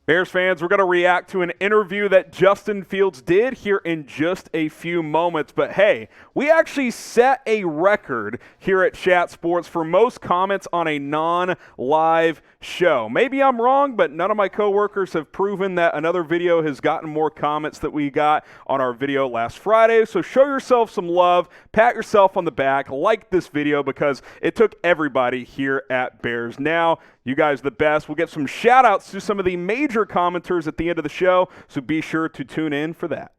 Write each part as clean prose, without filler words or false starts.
Bears fans, we're going to react to an interview that Justin Fields did here in just a few moments. But hey, we actually set a record here at Chat Sports for most comments on a non-live show. Maybe I'm wrong, but none of my coworkers have proven that another video has gotten more comments that we got on our video last Friday. So show yourself some love, pat yourself on the back, like this video because it took everybody here at Bears Now. You guys are the best. We'll get some shout-outs to some of the major commenters at the end of the show, so be sure to tune in for that.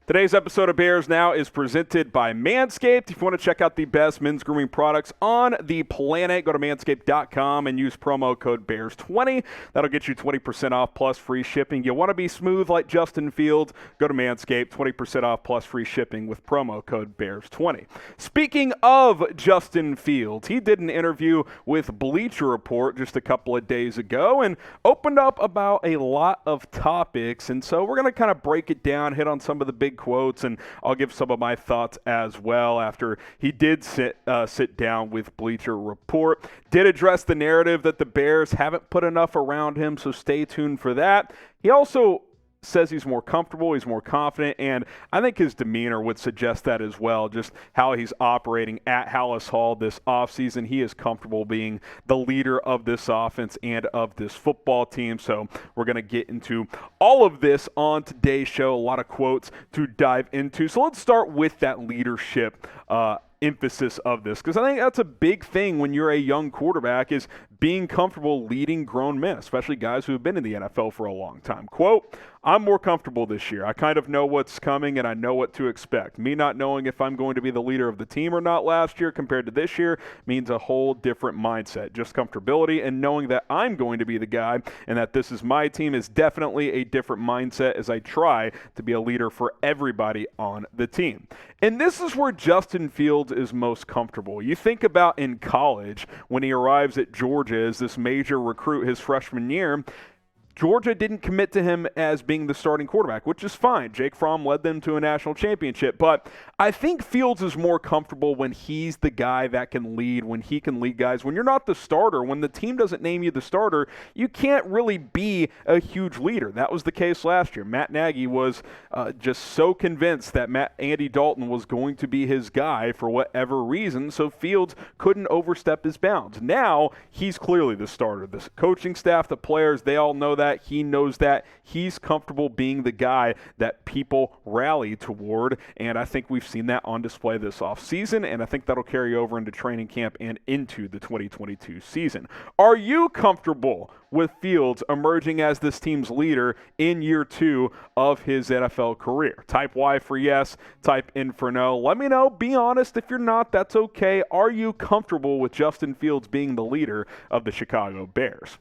Today's episode of Bears Now is presented by Manscaped. If you want to check out the best men's grooming products on the planet, go to manscaped.com and use promo code BEARS20. That'll get you 20% off plus free shipping. You want to be smooth like Justin Fields? Go to Manscaped, 20% off plus free shipping with promo code BEARS20. Speaking of Justin Fields, he did an interview with Bleacher Report just a couple of days ago and opened up about a lot of topics. And so we're going to kind of break it down, hit on some of the big quotes, and I'll give some of my thoughts as well after he did sit down with Bleacher Report. Did address the narrative that the Bears haven't put enough around him, so stay tuned for that. He also says he's more comfortable, he's more confident, and I think his demeanor would suggest that as well, just how he's operating at Hallis Hall this offseason. He is comfortable being the leader of this offense and of this football team, so we're going to get into all of this on today's show. A lot of quotes to dive into, so let's start with that leadership emphasis of this, because I think that's a big thing when you're a young quarterback, is being comfortable leading grown men, especially guys who have been in the NFL for a long time. Quote, "I'm more comfortable this year. I kind of know what's coming and I know what to expect. Me not knowing if I'm going to be the leader of the team or not last year compared to this year means a whole different mindset. Just comfortability and knowing that I'm going to be the guy and that this is my team is definitely a different mindset as I try to be a leader for everybody on the team." And this is where Justin Fields is most comfortable. You think about in college when he arrives at Georgia as this major recruit his freshman year. Georgia didn't commit to him as being the starting quarterback, which is fine. Jake Fromm led them to a national championship. But I think Fields is more comfortable when he's the guy that can lead, when he can lead guys. When you're not the starter, when the team doesn't name you the starter, you can't really be a huge leader. That was the case last year. Matt Nagy was just so convinced that Andy Dalton was going to be his guy for whatever reason, so Fields couldn't overstep his bounds. Now, he's clearly the starter. The coaching staff, the players, they all know that. He knows that. He's comfortable being the guy that people rally toward, and I think we've seen that on display this offseason, and I think that'll carry over into training camp and into the 2022 season. Are you comfortable with Fields emerging as this team's leader in year 2 of his NFL career? Type Y for yes, type N for no. Let me know. Be honest. If you're not, that's okay. Are you comfortable with Justin Fields being the leader of the Chicago Bears?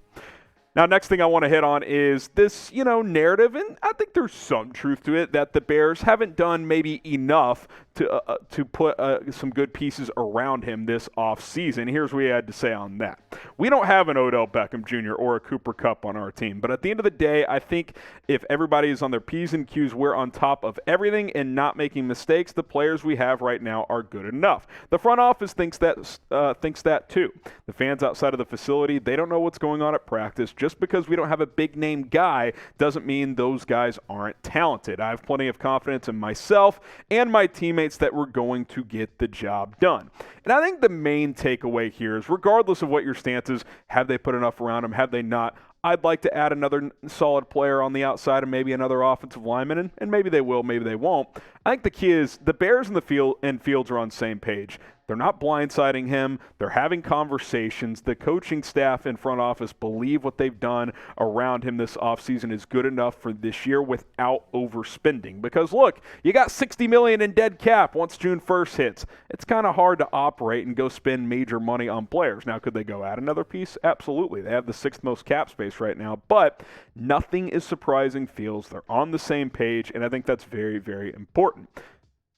Now, next thing I want to hit on is this, narrative, and I think there's some truth to it, that the Bears haven't done maybe enough to put some good pieces around him this offseason. Here's what he had to say on that. "We don't have an Odell Beckham Jr. or a Cooper Kupp on our team, but at the end of the day, I think if everybody is on their P's and Q's, we're on top of everything and not making mistakes. The players we have right now are good enough. The front office thinks that too. The fans outside of the facility, they don't know what's going on at practice. Just because we don't have a big-name guy doesn't mean those guys aren't talented. I have plenty of confidence in myself and my teammates that we're going to get the job done." And I think the main takeaway here is, regardless of what your stance is, have they put enough around him, have they not? I'd like to add another solid player on the outside and maybe another offensive lineman, and maybe they will, maybe they won't. I think the key is the Bears and Fields are on the same page. They're not blindsiding him. They're having conversations. The coaching staff and front office believe what they've done around him this offseason is good enough for this year without overspending. Because, look, you got $60 million in dead cap once June 1st hits. It's kind of hard to operate and go spend major money on players. Now, could they go add another piece? Absolutely. They have the 6th most cap space right now. But nothing is surprising Fields. They're on the same page, and I think that's very, very important.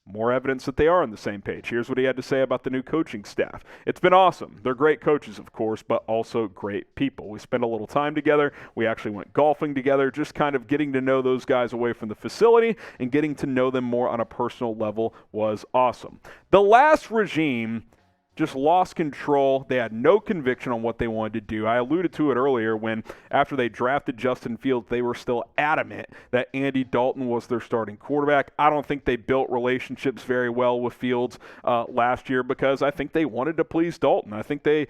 More evidence that they are on the same page. Here's what he had to say about the new coaching staff. "It's been awesome. They're great coaches, of course, but also great people. We spent a little time together. We actually went golfing together, just kind of getting to know those guys away from the facility and getting to know them more on a personal level was awesome." The last regime just lost control. They had no conviction on what they wanted to do. I alluded to it earlier when, after they drafted Justin Fields, they were still adamant that Andy Dalton was their starting quarterback. I don't think they built relationships very well with Fields last year because I think they wanted to please Dalton. I think they,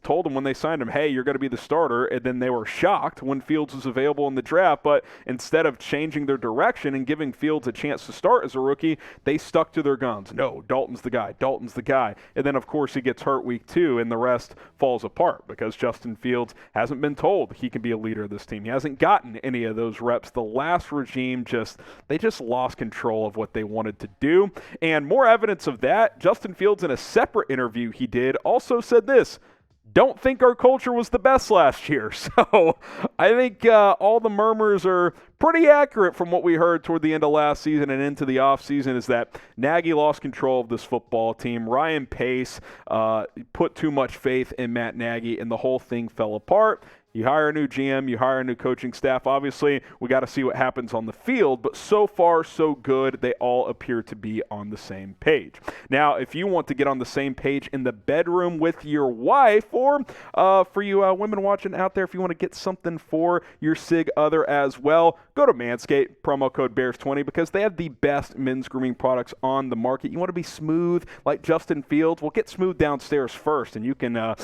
told him when they signed him, hey, you're going to be the starter, and then they were shocked when Fields was available in the draft. But instead of changing their direction and giving Fields a chance to start as a rookie, they stuck to their guns. No, Dalton's the guy. Dalton's the guy. And then, of course, he gets hurt week 2, and the rest falls apart because Justin Fields hasn't been told he can be a leader of this team. He hasn't gotten any of those reps. The last regime they just lost control of what they wanted to do. And more evidence of that, Justin Fields, in a separate interview he did, also said this: don't think our culture was the best last year. So I think all the murmurs are pretty accurate from what we heard toward the end of last season and into the offseason, is that Nagy lost control of this football team. Ryan Pace put too much faith in Matt Nagy, and the whole thing fell apart. You hire a new GM, you hire a new coaching staff. Obviously, we got to see what happens on the field, but so far, so good. They all appear to be on the same page. Now, if you want to get on the same page in the bedroom with your wife, or for you women watching out there, if you want to get something for your sig other as well, go to Manscaped, promo code BEARS20, because they have the best men's grooming products on the market. You want to be smooth like Justin Fields? Well, get smooth downstairs first, and you can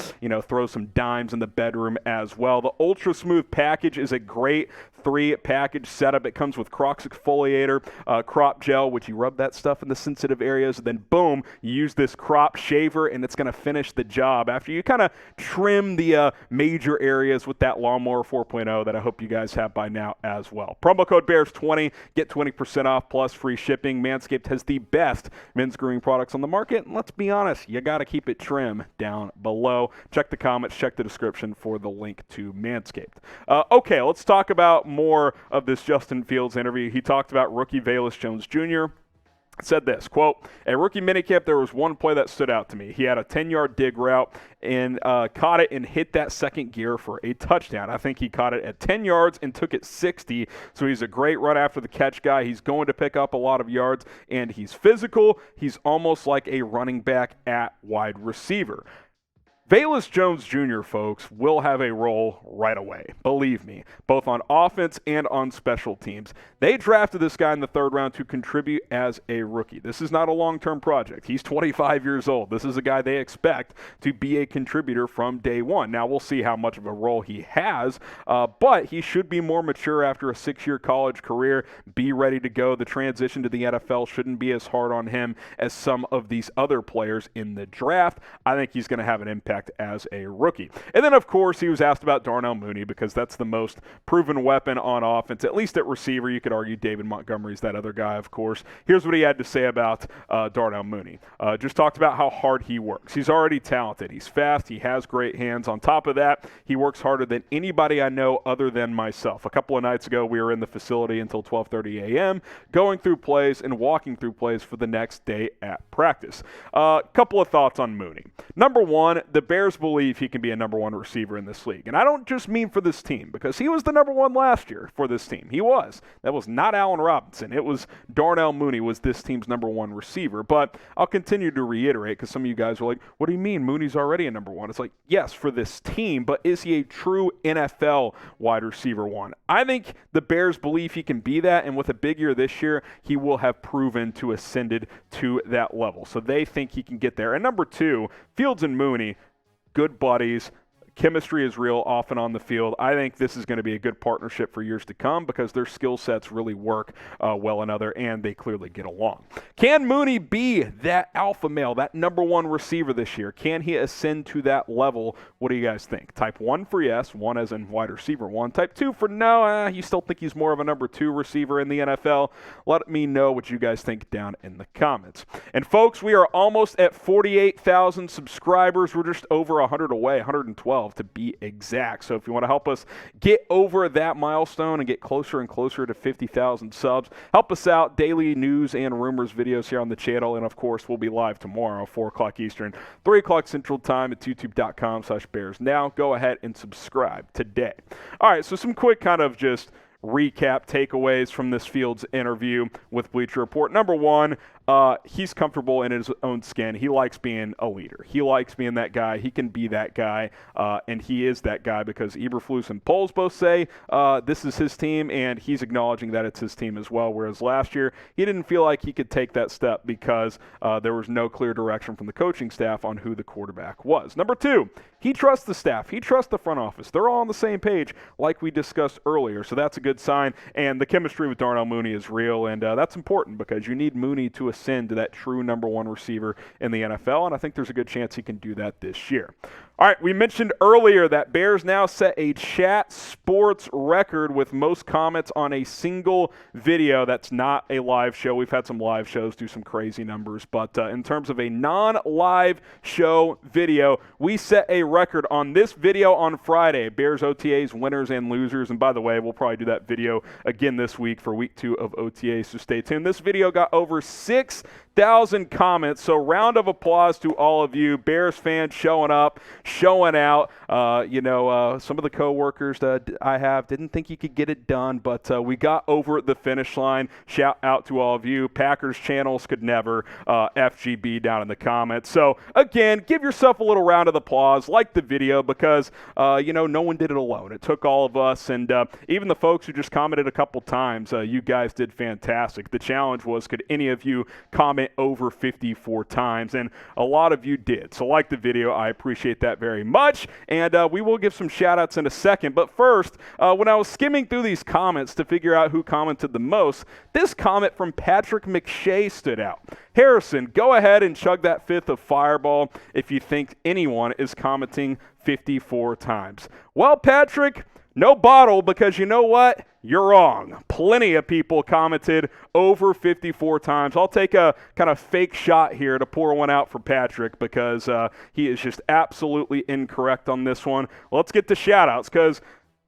throw some dimes in the bedroom as well. The Ultra Smooth package is a great 3-package setup. It comes with Crocs Exfoliator, crop gel, which you rub that stuff in the sensitive areas, and then boom, you use this crop shaver, and it's going to finish the job after you kind of trim the major areas with that Lawnmower 4.0 that I hope you guys have by now as well. Promo code BEARS20, get 20% off plus free shipping. Manscaped has the best men's grooming products on the market, and let's be honest, you got to keep it trim down below. Check the comments, check the description for the link to Manscaped. Okay, let's talk about more of this Justin Fields interview. He talked about rookie Velus Jones Jr., said this, quote, "At rookie minicamp, there was one play that stood out to me. He had a 10-yard dig route and caught it and hit that second gear for a touchdown. I think he caught it at 10 yards and took it 60, so he's a great run after the catch guy. He's going to pick up a lot of yards, and he's physical. He's almost like a running back at wide receiver." Velus Jones Jr., folks, will have a role right away. Believe me, both on offense and on special teams. They drafted this guy in the 3rd round to contribute as a rookie. This is not a long-term project. He's 25 years old. This is a guy they expect to be a contributor from day one. Now, we'll see how much of a role he has, but he should be more mature after a 6-year college career, be ready to go. The transition to the NFL shouldn't be as hard on him as some of these other players in the draft. I think he's going to have an impact as a rookie. And then, of course, he was asked about Darnell Mooney because that's the most proven weapon on offense, at least at receiver. You could argue David Montgomery's that other guy, of course. Here's what he had to say about Darnell Mooney. Just talked about how hard he works. He's already talented. He's fast. He has great hands. On top of that, he works harder than anybody I know other than myself. A couple of nights ago, we were in the facility until 12:30 a.m., going through plays and walking through plays for the next day at practice. Couple of thoughts on Mooney. Number one, the Bears believe he can be a number 1 receiver in this league. And I don't just mean for this team, because he was the number 1 last year for this team. He was. That was not Allen Robinson. It was Darnell Mooney was this team's number 1 receiver. But I'll continue to reiterate, because some of you guys are like, what do you mean Mooney's already a number 1? It's like, yes, for this team, but is he a true NFL wide receiver 1? I think the Bears believe he can be that, and with a big year this year, he will have proven to ascended to that level. So they think he can get there. And number 2, Fields and Mooney, good buddies. Chemistry is real off and on the field. I think this is going to be a good partnership for years to come because their skill sets really work well together, and they clearly get along. Can Mooney be that alpha male, that number 1 receiver this year? Can he ascend to that level? What do you guys think? Type 1 for yes, 1 as in wide receiver 1. Type 2 for no, you still think he's more of a number 2 receiver in the NFL? Let me know what you guys think down in the comments. And folks, we are almost at 48,000 subscribers. We're just over 100 away, 112. To be exact. So if you want to help us get over that milestone and get closer and closer to 50,000 subs, help us out. Daily news and rumors videos here on the channel. And of course, we'll be live tomorrow, 4 o'clock Eastern, 3 o'clock Central Time at youtube.com/Bears. Now go ahead and subscribe today. All right, so some quick kind of just recap takeaways from this Fields interview with Bleacher Report. Number 1, he's comfortable in his own skin. He likes being a leader. He likes being that guy. He can be that guy, and he is that guy because Eberflus and Poles both say this is his team, and he's acknowledging that it's his team as well, whereas last year he didn't feel like he could take that step because there was no clear direction from the coaching staff on who the quarterback was. Number 2, he trusts the staff. He trusts the front office. They're all on the same page like we discussed earlier, so that's a good sign, and the chemistry with Darnell Mooney is real, and that's important because you need Mooney to ascend to that true number 1 receiver in the NFL, and I think there's a good chance he can do that this year. All right, we mentioned earlier that Bears now set a Chat Sports record with most comments on a single video that's not a live show. We've had some live shows do some crazy numbers, but in terms of a non-live show video, we set a record on this video on Friday. Bears OTAs, winners and losers, and by the way, we'll probably do that video again this week for week 2 of OTAs, so stay tuned. This video got over 6,000 comments, so round of applause to all of you Bears fans showing up, showing out. Some of the coworkers that I have didn't think you could get it done, but we got over the finish line. Shout out to all of you. Packers channels could never. FGB down in the comments. So again, give yourself a little round of applause, like the video, because no one did it alone. It took all of us, and even the folks who just commented a couple times. You guys did fantastic. The challenge was, could any of you comment over 54 times? And a lot of you did. So like the video, I appreciate that very much, and we will give some shout outs in a second. But first, when I was skimming through these comments to figure out who commented the most, this comment from Patrick McShay stood out. Harrison, go ahead and chug that 5th of Fireball if you think anyone is commenting 54 times. Well, Patrick, no bottle, because you know what? You're wrong. Plenty of people commented over 54 times. I'll take a kind of fake shot here to pour one out for Patrick because he is just absolutely incorrect on this one. Let's get to shout-outs because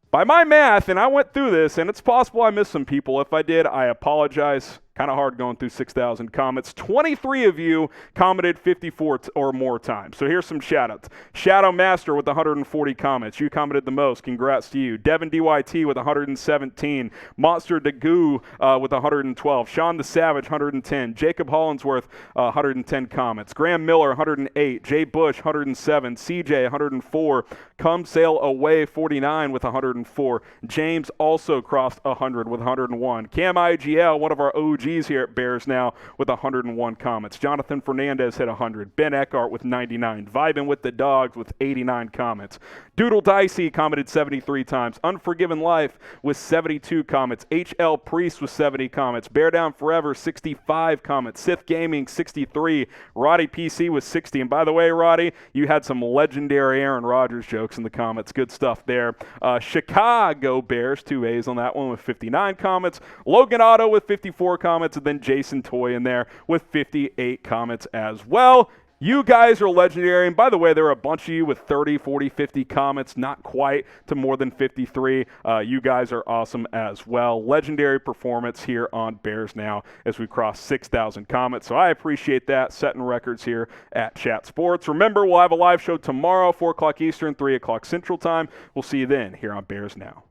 by my math, and I went through this, and it's possible I missed some people. If I did, I apologize. Kind of hard going through 6,000 comments. 23 of you commented 54 or more times. So here's some shout-outs. Shadow Master with 140 comments. You commented the most. Congrats to you. Devin DYT with 117. Monster Dagoo with 112. Sean the Savage, 110. Jacob Hollinsworth, 110 comments. Graham Miller, 108. Jay Bush, 107. CJ, 104. Come Sail Away, 49 with 104. James also crossed 100 with 101. Cam IGL, one of our OGs here at Bears Now, with 101 comments. Jonathan Fernandez hit 100. Ben Eckhart with 99. Vibing with the Dogs with 89 comments. Doodle Dicey commented 73 times. Unforgiven Life with 72 comments. HL Priest with 70 comments. Bear Down Forever, 65 comments. Sith Gaming, 63. Roddy PC with 60. And by the way, Roddy, you had some legendary Aaron Rodgers jokes in the comments. Good stuff there. Chicago Bears, 2 A's on that one with 59 comments. Logan Otto with 54 comments, and then Jason Toy in there with 58 comments as well. You guys are legendary, and by the way, there are a bunch of you with 30, 40, 50 comments, not quite to more than 53. You guys are awesome as well. Legendary performance here on Bears Now as we cross 6,000 comments, so I appreciate that, setting records here at Chat Sports. Remember, we'll have a live show tomorrow, 4 o'clock Eastern, 3 o'clock Central Time. We'll see you then here on Bears Now.